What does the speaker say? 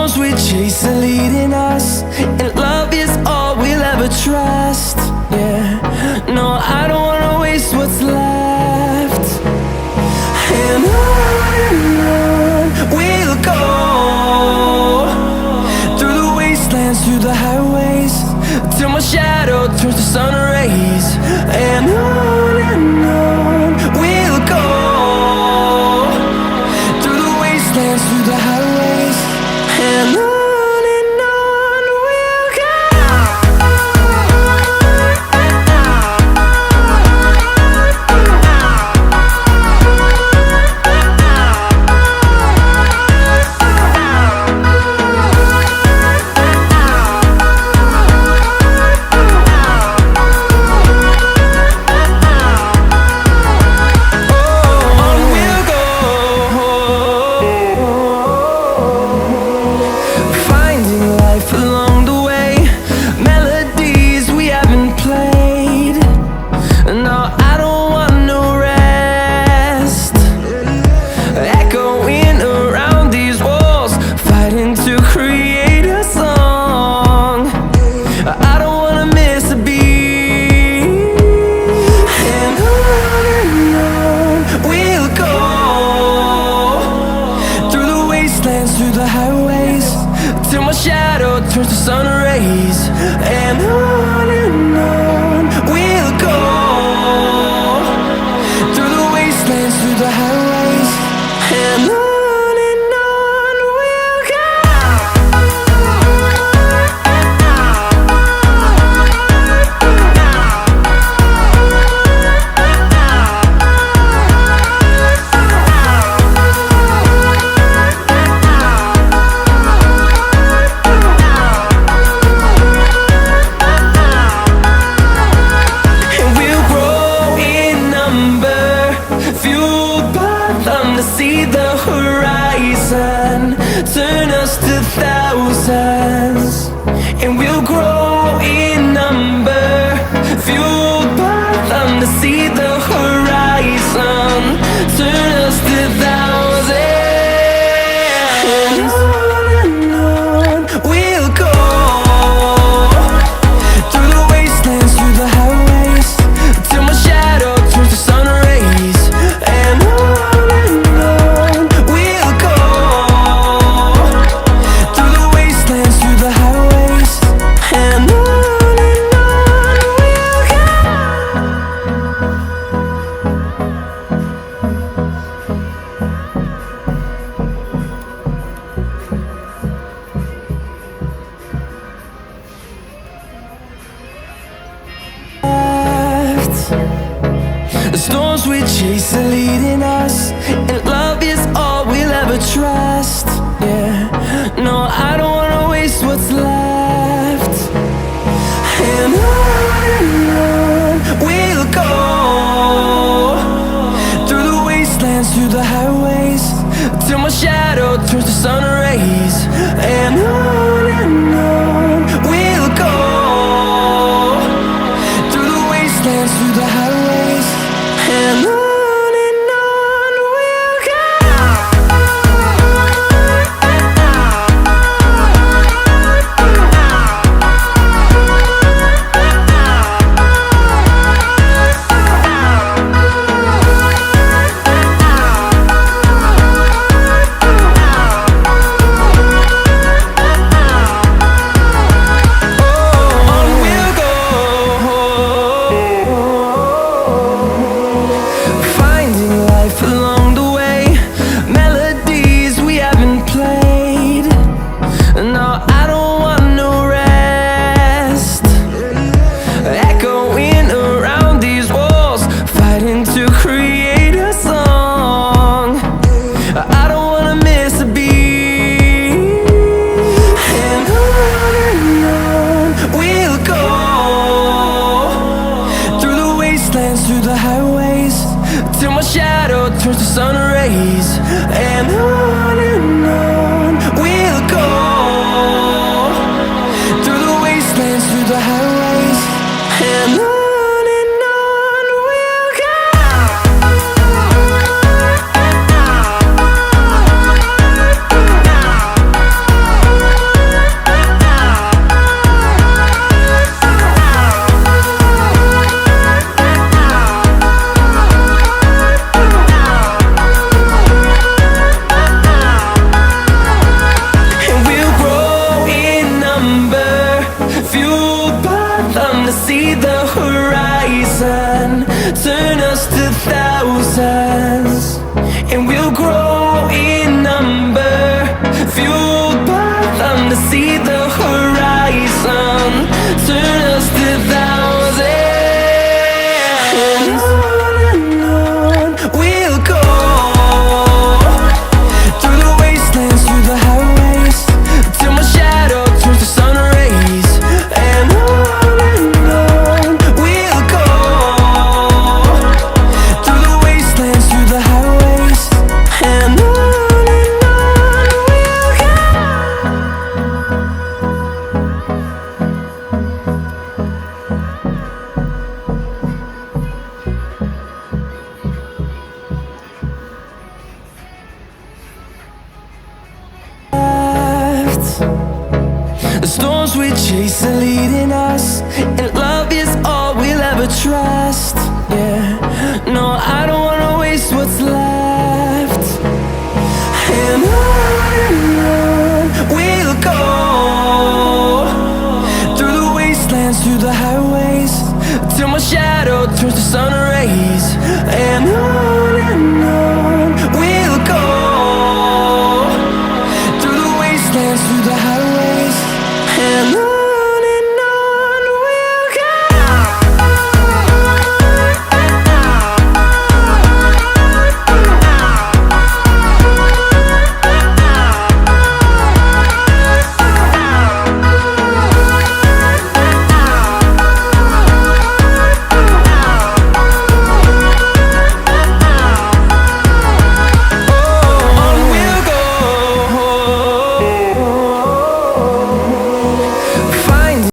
storms we chase are leading us, and love is all we'll ever trust. Yeah, no, I don't wanna waste what's left. And on we'll go, through the wastelands, through the highways, till my shadow turns to sun rays. And on we'll go, through the wastelands, through the highways, and on. Through the highways, till my shadow turns to sun rays. And on we'll go, through the wastelands, through the highways, and on. See the horizon turn us to thousands, and we'll grow in number, fueled by them to see the horizon turn us to thousands. And on we'll go, through the wastelands, through the highways, till my shadow turns to sun rays. And on the storms we chase are leading us, and love is all we'll ever trust. Yeah, no, I don't wanna waste what's left. And on we'll go, through the wastelands, through the highways, till my shadow turns to sun rays. And on we'll go, through the wastelands, through the highways, and on. Through the highways, till my shadow turns to sun rays. And on we'll go, through the wastelands, through the highways, and on. We'll go. storms we chase are leading us, and love is all we'll ever trust. Yeah, no, I don't wanna waste what's left. And